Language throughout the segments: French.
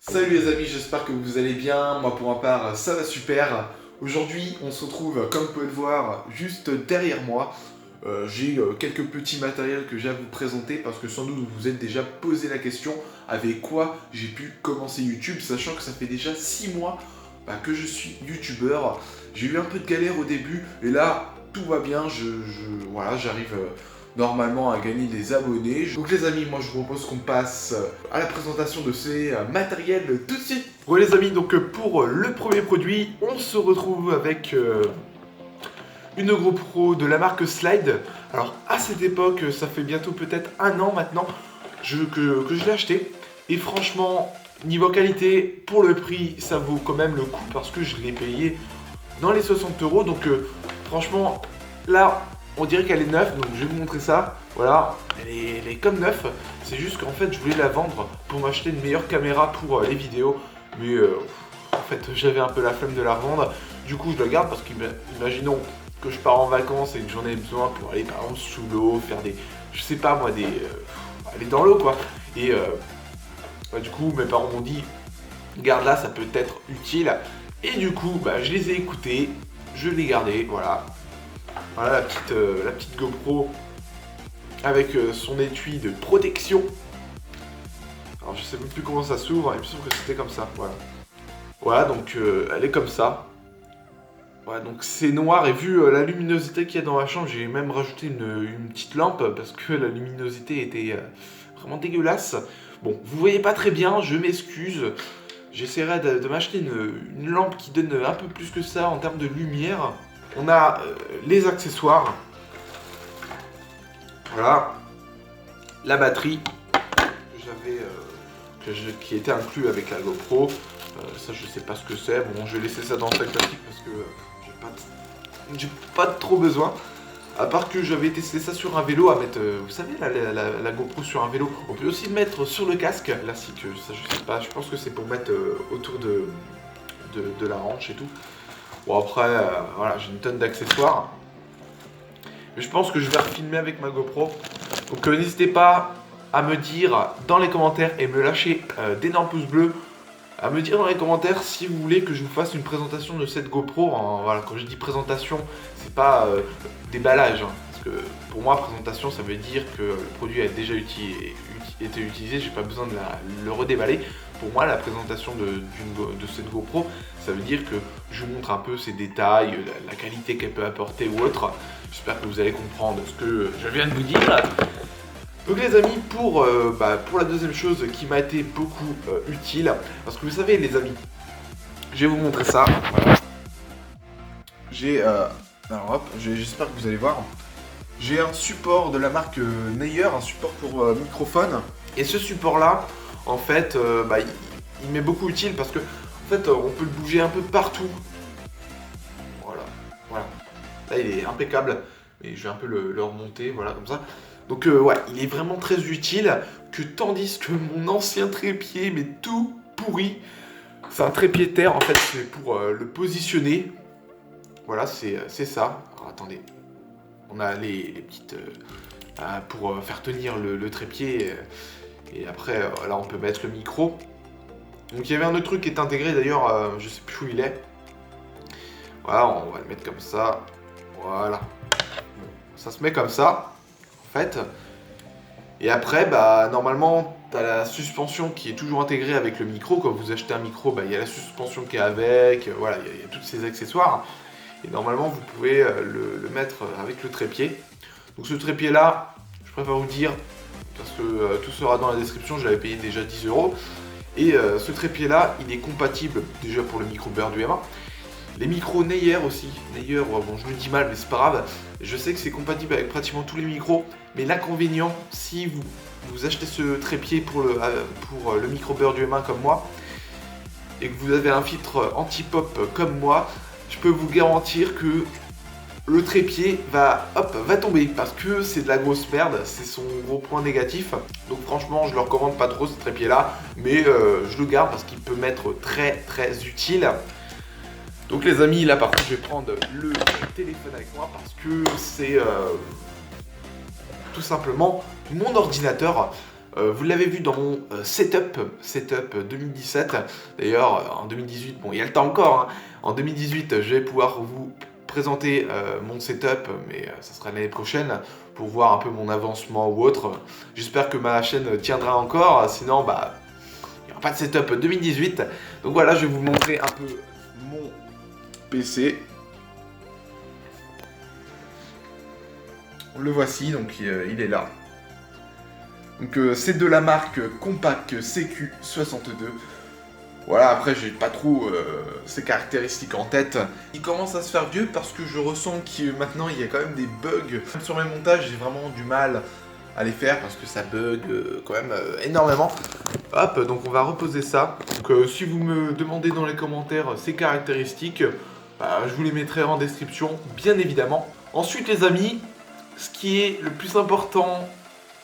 Salut les amis, j'espère que vous allez bien. Moi pour ma part, ça va super. Aujourd'hui, on se retrouve, comme vous pouvez le voir, juste derrière moi. J'ai quelques petits matériels que j'ai à vous présenter parce que sans doute vous vous êtes déjà posé la question avec quoi j'ai pu commencer YouTube, sachant que ça fait déjà 6 mois que je suis youtubeur. J'ai eu un peu de galère au début et là tout va bien, voilà, j'arrive normalement à gagner des abonnés. Donc les amis, moi je vous propose qu'on passe à la présentation de ces matériels tout de suite. Bon les amis, donc pour le premier produit, on se retrouve avec une GoPro de la marque Slide. Alors à cette époque, ça fait bientôt peut-être un an maintenant que je l'ai acheté. Et franchement, niveau qualité, pour le prix, ça vaut quand même le coup parce que je l'ai payé dans les 60 euros. Donc franchement, là, on dirait qu'elle est neuve. Donc je vais vous montrer ça. Voilà, elle est comme neuve. C'est juste qu'en fait, je voulais la vendre pour m'acheter une meilleure caméra pour les vidéos. Mais en fait, j'avais un peu la flemme de la revendre. Du coup, je la garde parce qu'imaginons que je pars en vacances et que j'en ai besoin pour aller par exemple sous l'eau, faire des, je sais pas moi, aller dans l'eau quoi. Et du coup mes parents m'ont dit garde-la, ça peut être utile. Et du coup je les ai écoutés, je l'ai gardé, voilà. Voilà la petite GoPro avec son étui de protection. Alors je sais même plus comment ça s'ouvre, il me semble que c'était comme ça, voilà. Voilà donc elle est comme ça. Ouais, donc c'est noir et vu la luminosité qu'il y a dans la chambre, j'ai même rajouté une petite lampe parce que la luminosité était vraiment dégueulasse. Bon, vous voyez pas très bien, je m'excuse. J'essaierai de m'acheter une lampe qui donne un peu plus que ça en termes de lumière. On a les accessoires. Voilà. La batterie que qui était inclus avec la GoPro. Ça je sais pas ce que c'est. Bon, je vais laisser ça dans le sac plastique parce que j'ai pas trop besoin. À part que j'avais testé ça sur un vélo à mettre, vous savez, la GoPro sur un vélo. On peut aussi le mettre sur le casque. Là, c'est que ça, je sais pas. Je pense que c'est pour mettre autour de la hanche et tout. Bon, après, voilà, j'ai une tonne d'accessoires. Mais je pense que je vais refilmer avec ma GoPro. Donc, n'hésitez pas à me dire dans les commentaires et me lâcher d'énormes pouces bleus. À me dire dans les commentaires si vous voulez que je vous fasse une présentation de cette GoPro. Voilà, quand je dis présentation, c'est pas déballage. Parce que pour moi, présentation, ça veut dire que le produit a déjà été utilisé. J'ai pas besoin de le redéballer. Pour moi, la présentation de cette GoPro, ça veut dire que je vous montre un peu ses détails, la qualité qu'elle peut apporter ou autre. J'espère que vous allez comprendre ce que je viens de vous dire. Donc les amis, pour la deuxième chose qui m'a été beaucoup utile, parce que vous savez les amis, je vais vous montrer ça. Voilà. Alors hop, j'espère que vous allez voir. J'ai un support de la marque Neyer, un support pour microphone. Et ce support là, en fait, il m'est beaucoup utile parce que en fait, on peut le bouger un peu partout. Voilà. Là il est impeccable, mais je vais un peu le remonter, voilà comme ça. Donc ouais, il est vraiment très utile, tandis que mon ancien trépied, mais tout pourri, c'est un trépied terre, en fait, c'est pour le positionner. Voilà, c'est ça. Alors attendez, on a les petites... pour faire tenir le trépied, et après, là, on peut mettre le micro. Donc il y avait un autre truc qui est intégré, d'ailleurs, je sais plus où il est. Voilà, on va le mettre comme ça. Voilà. Bon, ça se met comme ça. En fait. Et après, normalement, tu as la suspension qui est toujours intégrée avec le micro. Quand vous achetez un micro, il y a la suspension qui est avec, voilà, il y a tous ces accessoires. Et normalement, vous pouvez le mettre avec le trépied. Donc ce trépied-là, je préfère vous dire, parce que tout sera dans la description, je l'avais payé déjà 10 euros. Et ce trépied-là, il est compatible déjà pour le micro Bear du M1. Les micros Neyer aussi. Neyer, bon, je le dis mal, mais c'est pas grave. Je sais que c'est compatible avec pratiquement tous les micros. Mais l'inconvénient, si vous achetez ce trépied pour le micro Bear du M1 comme moi, et que vous avez un filtre anti-pop comme moi, je peux vous garantir que le trépied va tomber parce que c'est de la grosse merde, c'est son gros point négatif. Donc franchement, je le recommande pas trop ce trépied là, mais je le garde parce qu'il peut m'être très très utile. Donc les amis, là par contre je vais prendre le téléphone avec moi parce que c'est tout simplement mon ordinateur. Vous l'avez vu dans mon setup 2017. D'ailleurs, en 2018, bon, il y a le temps encore. Hein. En 2018, je vais pouvoir vous présenter mon setup, mais ça sera l'année prochaine, pour voir un peu mon avancement ou autre. J'espère que ma chaîne tiendra encore, sinon, bah, il n'y aura pas de setup 2018. Donc voilà, je vais vous montrer un peu mon PC. Le voici, donc il est là. Donc c'est de la marque Compaq CQ62. Voilà, après j'ai pas trop ces caractéristiques en tête. Il commence à se faire vieux parce que je ressens que maintenant il y a quand même des bugs. Sur mes montages, j'ai vraiment du mal à les faire parce que ça bug quand même énormément. Hop, donc on va reposer ça. Donc si vous me demandez dans les commentaires ces caractéristiques, bah, je vous les mettrai en description, bien évidemment. Ensuite les amis, ce qui est le plus important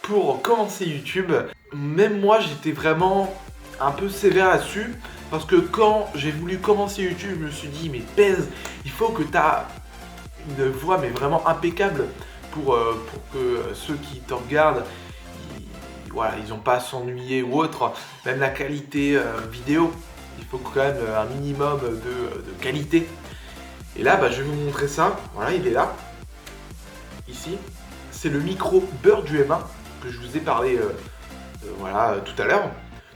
pour commencer YouTube, même moi j'étais vraiment un peu sévère là-dessus, parce que quand j'ai voulu commencer YouTube, je me suis dit mais pèse, il faut que tu as une voix mais vraiment impeccable pour que ceux qui te regardent, voilà, ils n'ont pas à s'ennuyer ou autre, même la qualité vidéo, il faut quand même un minimum de qualité. Et là bah, je vais vous montrer ça, voilà il est là, ici, c'est le micro Beurre du M1 que je vous ai parlé voilà, tout à l'heure.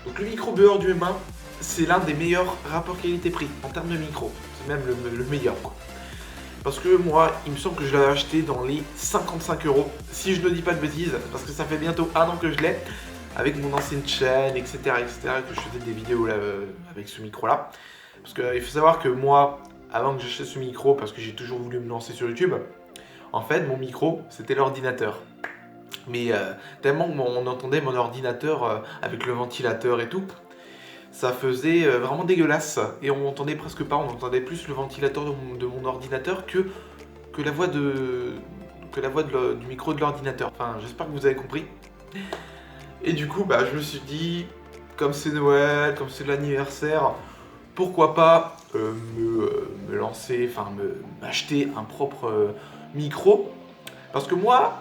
Donc le micro Beurre du M1, c'est l'un des meilleurs rapports qualité-prix en termes de micro. C'est même le meilleur quoi. Parce que moi, il me semble que je l'avais acheté dans les 55 €. Si je ne dis pas de bêtises, parce que ça fait bientôt 1 an que je l'ai, avec mon ancienne chaîne, etc., que je faisais des vidéos là, avec ce micro-là. Parce qu'il faut savoir que moi, avant que j'achète ce micro, parce que j'ai toujours voulu me lancer sur YouTube, en fait, mon micro, c'était l'ordinateur. Mais tellement on entendait mon ordinateur avec le ventilateur et tout, ça faisait vraiment dégueulasse. Et on entendait presque pas, on entendait plus le ventilateur de mon ordinateur que la voix, du micro de l'ordinateur. Enfin, j'espère que vous avez compris. Et du coup, bah, je me suis dit, comme c'est Noël, comme c'est l'anniversaire, pourquoi pas me lancer, enfin m'acheter un propre micro. Parce que moi,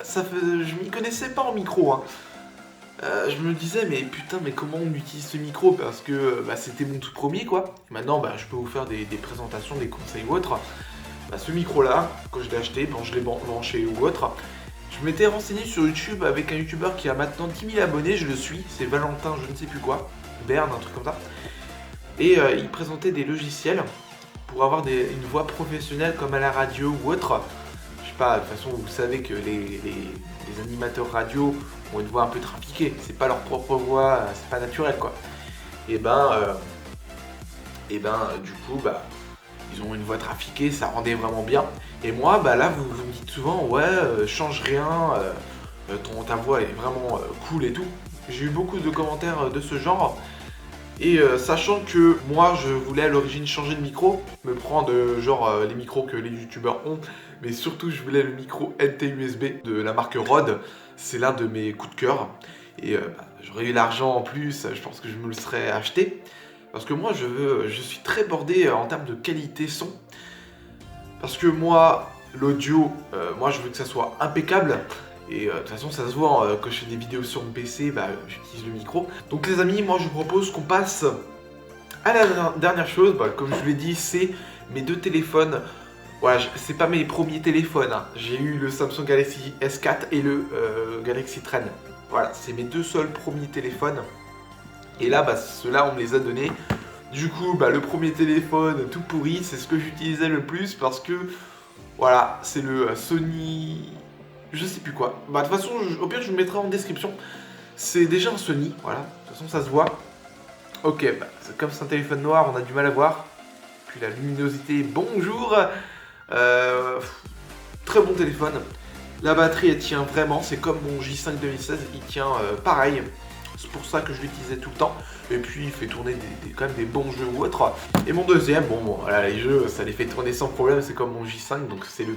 je m'y connaissais pas en micro. Hein. Je me disais, mais putain, mais comment on utilise ce micro? Parce que bah, c'était mon tout premier, quoi. Et maintenant, bah, je peux vous faire des présentations, des conseils ou autres. Bah, ce micro-là, quand je l'ai acheté, bon, je l'ai branché ou autre. Je m'étais renseigné sur YouTube avec un YouTuber qui a maintenant 10 000 abonnés, je le suis. C'est Valentin, je ne sais plus quoi. Berne, un truc comme ça. Et il présentait des logiciels pour avoir une voix professionnelle comme à la radio ou autre. Je sais pas, de toute façon, vous savez que les animateurs radio ont une voix un peu trafiquée. C'est pas leur propre voix, c'est pas naturel, quoi. Et du coup, bah, ils ont une voix trafiquée, ça rendait vraiment bien. Et moi, bah là, vous me dites souvent, ouais, change rien, ta voix est vraiment cool et tout. J'ai eu beaucoup de commentaires de ce genre. Et sachant que moi je voulais à l'origine changer de micro, me prendre genre les micros que les youtubeurs ont, mais surtout je voulais le micro NT USB de la marque Rode, c'est l'un de mes coups de cœur. Et bah, j'aurais eu l'argent en plus, je pense que je me le serais acheté. Parce que moi je suis très bordé en termes de qualité son. Parce que moi, l'audio, moi je veux que ça soit impeccable. Et de toute façon ça se voit, hein, quand je fais des vidéos sur mon PC, bah, j'utilise le micro. Donc les amis, moi je vous propose qu'on passe à la dernière chose. Bah, comme je vous l'ai dit, c'est mes deux téléphones. Voilà, c'est pas mes premiers téléphones, hein. J'ai eu le Samsung Galaxy S4 et le Galaxy Train. Voilà, c'est mes deux seuls premiers téléphones. Et là, bah, ceux-là on me les a donnés. Du coup, bah, le premier téléphone tout pourri, c'est ce que j'utilisais le plus parce que, voilà, c'est le Sony... Je sais plus quoi. Bah de toute façon, au pire, je vous mettrai en description. C'est déjà un Sony, voilà. De toute façon, ça se voit. Ok, bah, comme c'est un téléphone noir, on a du mal à voir. Puis la luminosité, bonjour. Très bon téléphone. La batterie, elle tient vraiment. C'est comme mon J5 2016, il tient pareil. C'est pour ça que je l'utilisais tout le temps. Et puis, il fait tourner quand même des bons jeux ou autres. Et mon deuxième, bon, voilà, les jeux, ça les fait tourner sans problème. C'est comme mon J5, donc c'est le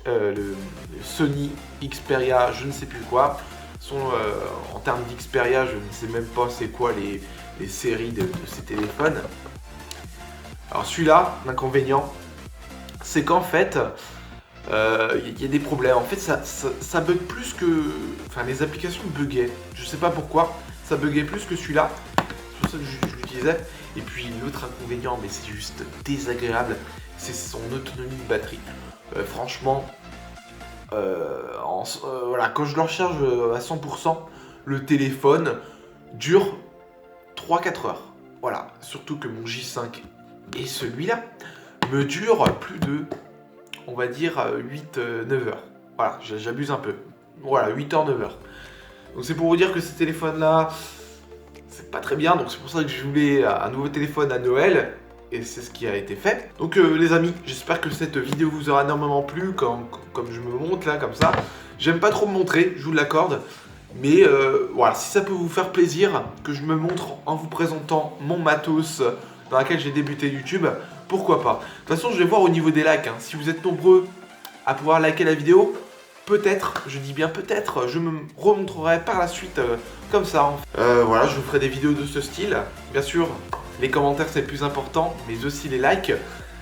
le Sony Xperia, je ne sais plus quoi. En termes d'Xperia, je ne sais même pas c'est quoi les séries de ces téléphones. Alors celui-là, l'inconvénient, c'est qu'en fait, Il y a des problèmes. En fait, ça bug plus que... Enfin, les applications buggaient. Je sais pas pourquoi, ça buguait plus que celui-là. C'est pour ça que je l'utilisais. Et puis l'autre inconvénient, mais c'est juste désagréable, c'est son autonomie de batterie. Franchement, voilà, quand je le recharge à 100%, le téléphone dure 3-4 heures. Voilà, surtout que mon J5 et celui-là me durent plus de, on va dire, 8-9 heures. Voilà, j'abuse un peu. Voilà, 8 heures, 9 heures. Donc c'est pour vous dire que ces téléphones-là, c'est pas très bien. Donc c'est pour ça que je voulais un nouveau téléphone à Noël. Et c'est ce qui a été fait. Donc les amis, j'espère que cette vidéo vous aura énormément plu, comme je me montre là, comme ça. J'aime pas trop me montrer, je vous l'accorde. Mais voilà, si ça peut vous faire plaisir que je me montre en vous présentant mon matos dans laquelle j'ai débuté YouTube, pourquoi pas. De toute façon, je vais voir au niveau des likes. Hein. Si vous êtes nombreux à pouvoir liker la vidéo, peut-être, je dis bien peut-être, je me remontrerai par la suite comme ça. Voilà, je vous ferai des vidéos de ce style. Bien sûr, les commentaires c'est le plus important, mais aussi les likes.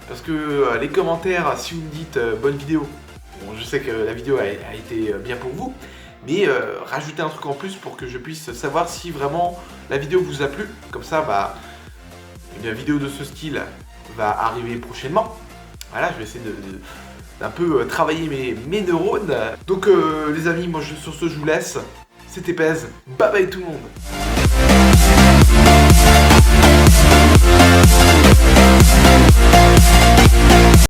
Parce que les commentaires, si vous me dites bonne vidéo, bon, je sais que la vidéo a été bien pour vous. Mais rajoutez un truc en plus pour que je puisse savoir si vraiment la vidéo vous a plu. Comme ça, bah, une vidéo de ce style va arriver prochainement. Voilà, je vais essayer d'un peu travailler mes neurones. Donc les amis, moi sur ce je vous laisse. C'était Pez. Bye bye tout le monde.